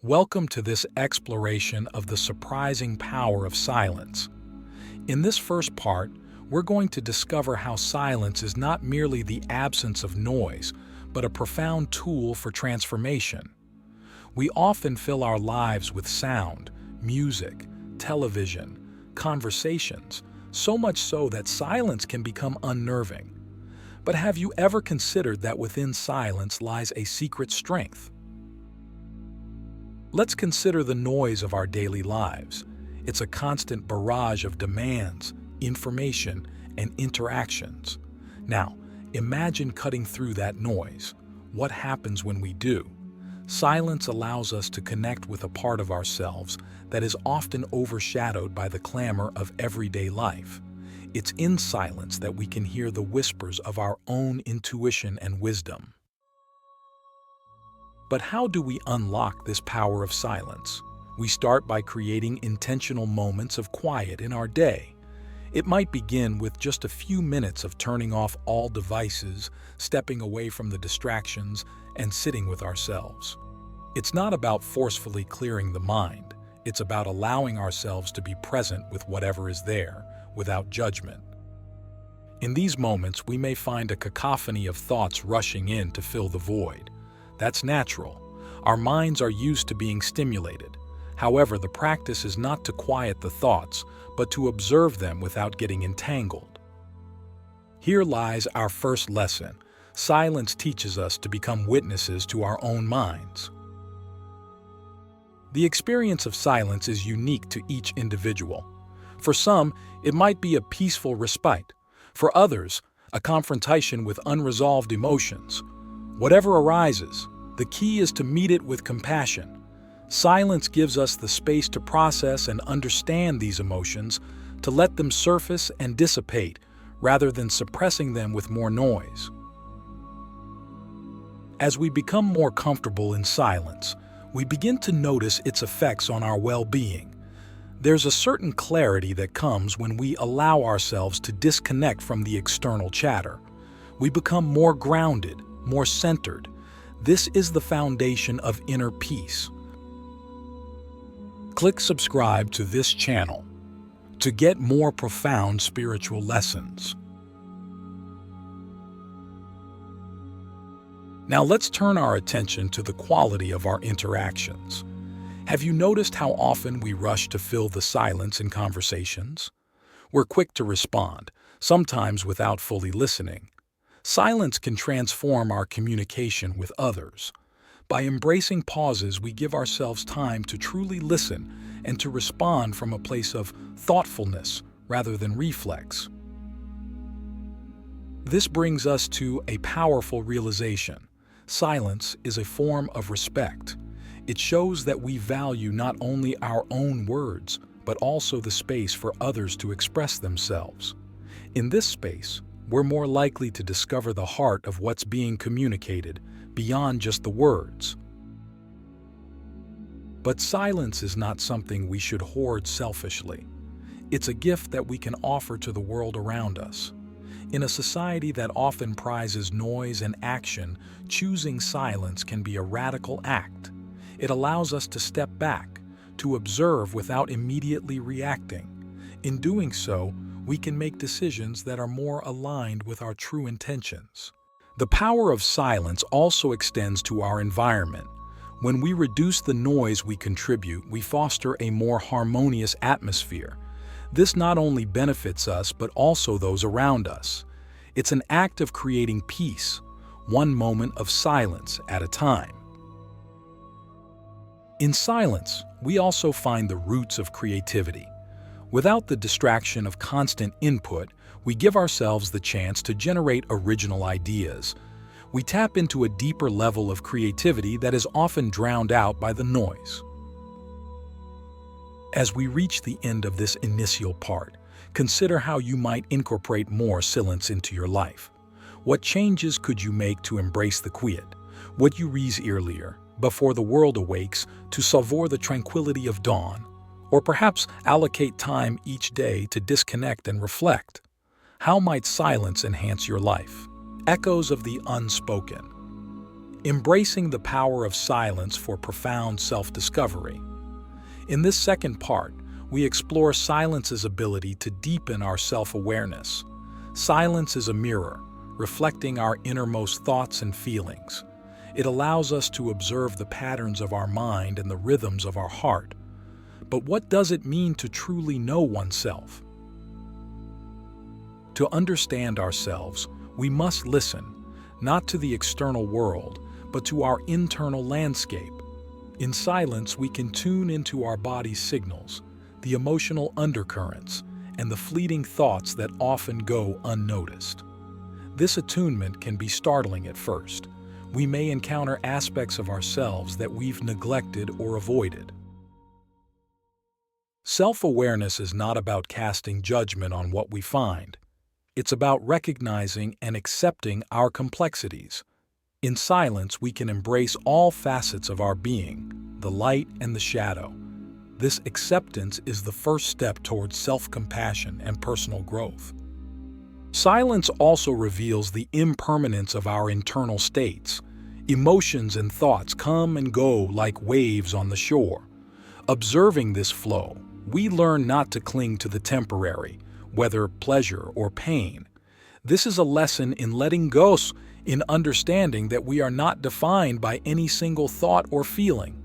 Welcome to this exploration of the surprising power of silence. In this first part, we're going to discover how silence is not merely the absence of noise, but a profound tool for transformation. We often fill our lives with sound, music, television, conversations, so much so that silence can become unnerving. But have you ever considered that within silence lies a secret strength? Let's consider the noise of our daily lives. It's a constant barrage of demands, information, and interactions. Now, imagine cutting through that noise. What happens when we do? Silence allows us to connect with a part of ourselves that is often overshadowed by the clamor of everyday life. It's in silence that we can hear the whispers of our own intuition and wisdom. But how do we unlock this power of silence? We start by creating intentional moments of quiet in our day. It might begin with just a few minutes of turning off all devices, stepping away from the distractions, and sitting with ourselves. It's not about forcefully clearing the mind. It's about allowing ourselves to be present with whatever is there, without judgment. In these moments, we may find a cacophony of thoughts rushing in to fill the void. That's natural. Our minds are used to being stimulated. However, the practice is not to quiet the thoughts, but to observe them without getting entangled. Here lies our first lesson. Silence teaches us to become witnesses to our own minds. The experience of silence is unique to each individual. For some, it might be a peaceful respite. For others, a confrontation with unresolved emotions. Whatever arises, the key is to meet it with compassion. Silence gives us the space to process and understand these emotions, to let them surface and dissipate, rather than suppressing them with more noise. As we become more comfortable in silence, we begin to notice its effects on our well-being. There's a certain clarity that comes when we allow ourselves to disconnect from the external chatter. We become more grounded, more centered. This is the foundation of inner peace. Click subscribe to this channel to get more profound spiritual lessons. Now let's turn our attention to the quality of our interactions. Have you noticed how often we rush to fill the silence in conversations? We're quick to respond, sometimes without fully listening. Silence can transform our communication with others. By embracing pauses, we give ourselves time to truly listen and to respond from a place of thoughtfulness rather than reflex. This brings us to a powerful realization. Silence is a form of respect. It shows that we value not only our own words, but also the space for others to express themselves. In this space, we're more likely to discover the heart of what's being communicated beyond just the words. But silence is not something we should hoard selfishly. It's a gift that we can offer to the world around us. In a society that often prizes noise and action, choosing silence can be a radical act. It allows us to step back, to observe without immediately reacting. In doing so, we can make decisions that are more aligned with our true intentions. The power of silence also extends to our environment. When we reduce the noise we contribute, we foster a more harmonious atmosphere. This not only benefits us, but also those around us. It's an act of creating peace, one moment of silence at a time. In silence, we also find the roots of creativity. Without the distraction of constant input, we give ourselves the chance to generate original ideas. We tap into a deeper level of creativity that is often drowned out by the noise. As we reach the end of this initial part, consider how you might incorporate more silence into your life. What changes could you make to embrace the quiet? Would you rise earlier, before the world awakes, to savor the tranquility of dawn? Or perhaps allocate time each day to disconnect and reflect? How might silence enhance your life? Echoes of the unspoken. embracing the power of silence for profound self-discovery. In this second part, we explore silence's ability to deepen our self-awareness. Silence is a mirror, reflecting our innermost thoughts and feelings. It allows us to observe the patterns of our mind and the rhythms of our heart. But what does it mean to truly know oneself? To understand ourselves, we must listen, not to the external world, but to our internal landscape. In silence, we can tune into our body's signals, the emotional undercurrents, and the fleeting thoughts that often go unnoticed. This attunement can be startling at first. We may encounter aspects of ourselves that we've neglected or avoided. Self-awareness is not about casting judgment on what we find. It's about recognizing and accepting our complexities. In silence, we can embrace all facets of our being, the light and the shadow. This acceptance is the first step towards self-compassion and personal growth. Silence also reveals the impermanence of our internal states. Emotions and thoughts come and go like waves on the shore. Observing this flow, we learn not to cling to the temporary, whether pleasure or pain. This is a lesson in letting go, in understanding that we are not defined by any single thought or feeling.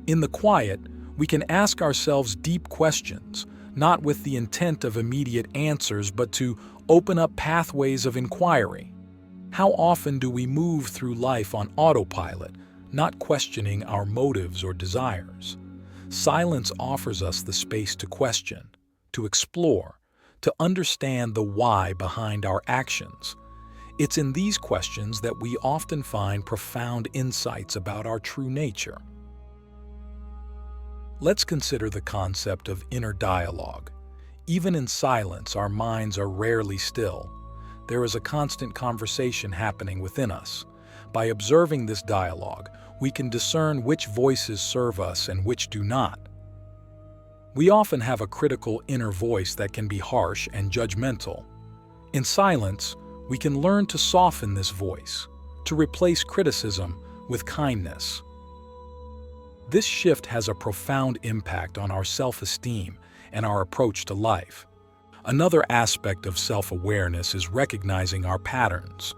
In the quiet, we can ask ourselves deep questions, not with the intent of immediate answers, but to open up pathways of inquiry. How often do we move through life on autopilot, not questioning our motives or desires? Silence offers us the space to question, to explore, to understand the why behind our actions. It's in these questions that we often find profound insights about our true nature. Let's consider the concept of inner dialogue. Even in silence, our minds are rarely still. There is a constant conversation happening within us. By observing this dialogue, we can discern which voices serve us and which do not. We often have a critical inner voice that can be harsh and judgmental. In silence, we can learn to soften this voice, to replace criticism with kindness. This shift has a profound impact on our self-esteem and our approach to life. Another aspect of self-awareness is recognizing our patterns.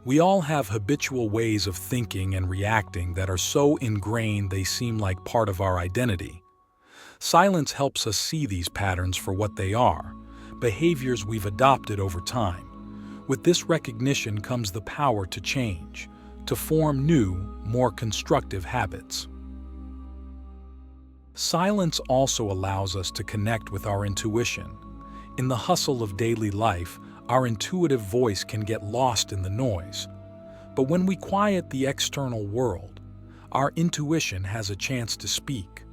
We all have habitual ways of thinking and reacting that are so ingrained they seem like part of our identity. Silence helps us see these patterns for what they are, behaviors we've adopted over time. With this recognition comes the power to change, to form new, more constructive habits. Silence also allows us to connect with our intuition. In the hustle of daily life, our intuitive voice can get lost in the noise. But when we quiet the external world, our intuition has a chance to speak.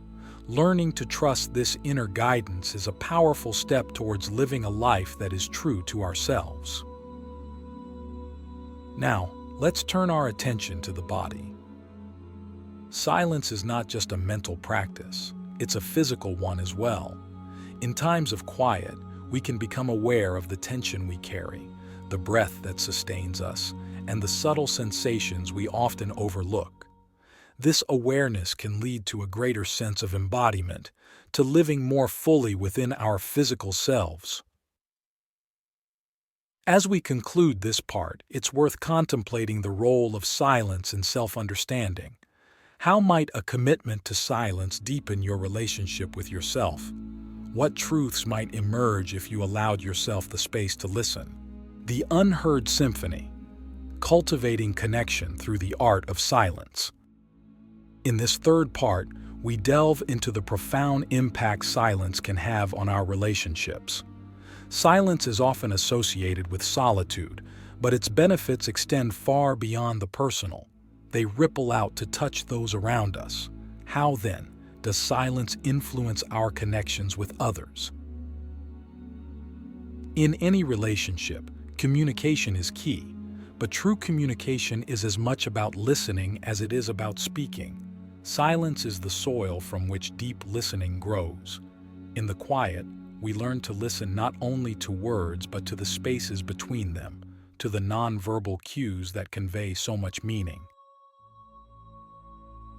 Learning to trust this inner guidance is a powerful step towards living a life that is true to ourselves. Now, let's turn our attention to the body. Silence is not just a mental practice, it's a physical one as well. In times of quiet, we can become aware of the tension we carry, the breath that sustains us, and the subtle sensations we often overlook. This awareness can lead to a greater sense of embodiment, to living more fully within our physical selves. As we conclude this part, it's worth contemplating the role of silence in self-understanding. How might a commitment to silence deepen your relationship with yourself? What truths might emerge if you allowed yourself the space to listen? The unheard symphony, cultivating connection through the art of silence. In this third part, we delve into the profound impact silence can have on our relationships. Silence is often associated with solitude, but its benefits extend far beyond the personal. They ripple out to touch those around us. How, then, does silence influence our connections with others? In any relationship, communication is key, but true communication is as much about listening as it is about speaking. Silence is the soil from which deep listening grows. In the quiet, we learn to listen not only to words but to the spaces between them, to the nonverbal cues that convey so much meaning.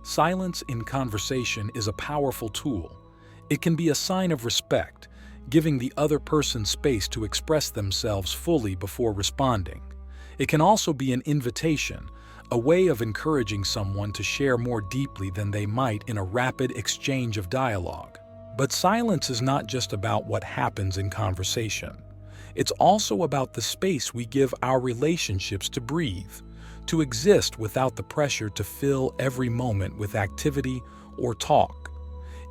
Silence in conversation is a powerful tool. It can be a sign of respect, giving the other person space to express themselves fully before responding. It can also be an invitation, a way of encouraging someone to share more deeply than they might in a rapid exchange of dialogue. But silence is not just about what happens in conversation. It's also about the space we give our relationships to breathe, to exist without the pressure to fill every moment with activity or talk.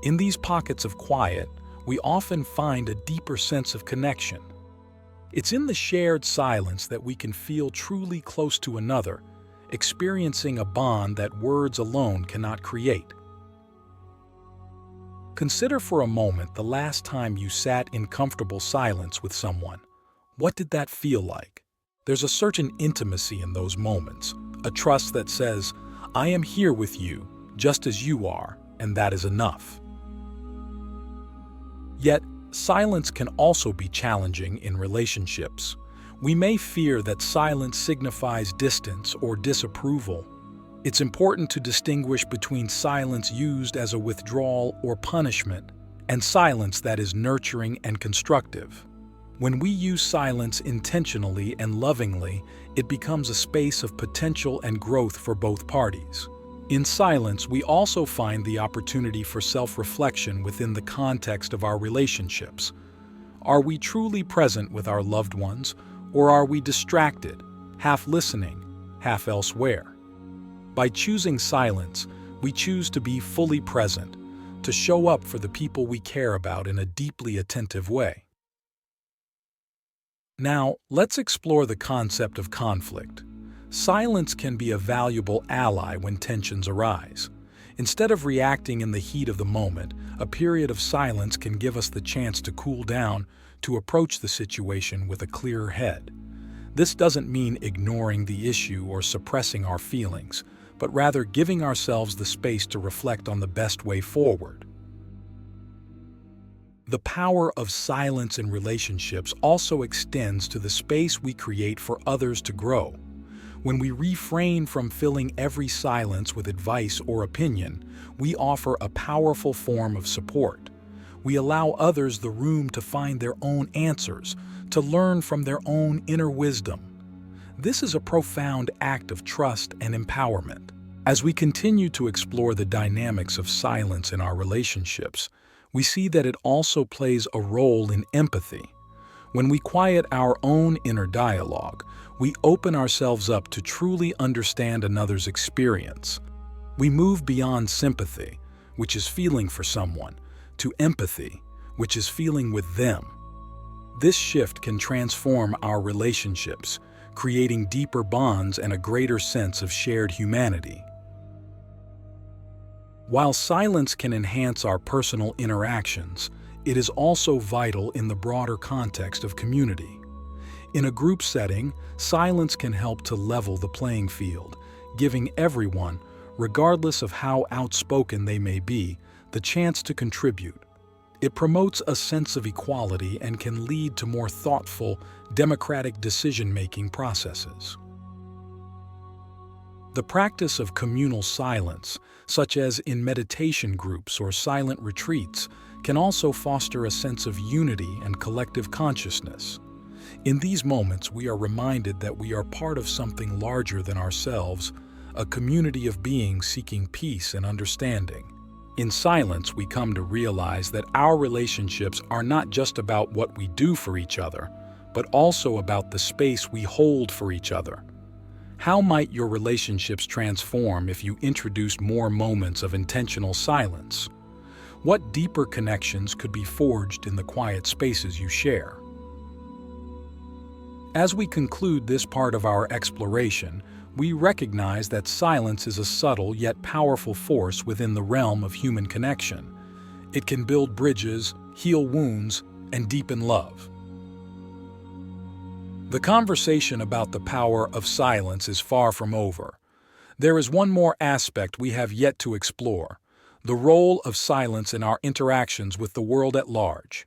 In these pockets of quiet, we often find a deeper sense of connection. It's in the shared silence that we can feel truly close to another, experiencing a bond that words alone cannot create. Consider for a moment the last time you sat in comfortable silence with someone. What did that feel like? There's a certain intimacy in those moments, a trust that says, "I am here with you, just as you are, and that is enough." Yet, silence can also be challenging in relationships. We may fear that silence signifies distance or disapproval. It's important to distinguish between silence used as a withdrawal or punishment and silence that is nurturing and constructive. When we use silence intentionally and lovingly, it becomes a space of potential and growth for both parties. In silence, we also find the opportunity for self-reflection within the context of our relationships. Are we truly present with our loved ones, or are we distracted, half listening, half elsewhere? By choosing silence, we choose to be fully present, to show up for the people we care about in a deeply attentive way. Now, let's explore the concept of conflict. Silence can be a valuable ally when tensions arise. Instead of reacting in the heat of the moment, a period of silence can give us the chance to cool down, to approach the situation with a clearer head. This doesn't mean ignoring the issue or suppressing our feelings, but rather giving ourselves the space to reflect on the best way forward. The power of silence in relationships also extends to the space we create for others to grow. When we refrain from filling every silence with advice or opinion, we offer a powerful form of support. We allow others the room to find their own answers, to learn from their own inner wisdom. This is a profound act of trust and empowerment. As we continue to explore the dynamics of silence in our relationships, we see that it also plays a role in empathy. When we quiet our own inner dialogue, we open ourselves up to truly understand another's experience. We move beyond sympathy, which is feeling for someone, to empathy, which is feeling with them. This shift can transform our relationships, creating deeper bonds and a greater sense of shared humanity. While silence can enhance our personal interactions, it is also vital in the broader context of community. In a group setting, silence can help to level the playing field, giving everyone, regardless of how outspoken they may be, the chance to contribute. It promotes a sense of equality and can lead to more thoughtful, democratic decision-making processes. The practice of communal silence, such as in meditation groups or silent retreats, can also foster a sense of unity and collective consciousness. In these moments, we are reminded that we are part of something larger than ourselves, a community of beings seeking peace and understanding. In silence, we come to realize that our relationships are not just about what we do for each other, but also about the space we hold for each other. How might your relationships transform if you introduced more moments of intentional silence? What deeper connections could be forged in the quiet spaces you share? As we conclude this part of our exploration, we recognize that silence is a subtle yet powerful force within the realm of human connection. It can build bridges, heal wounds, and deepen love. The conversation about the power of silence is far from over. There is one more aspect we have yet to explore: the role of silence in our interactions with the world at large.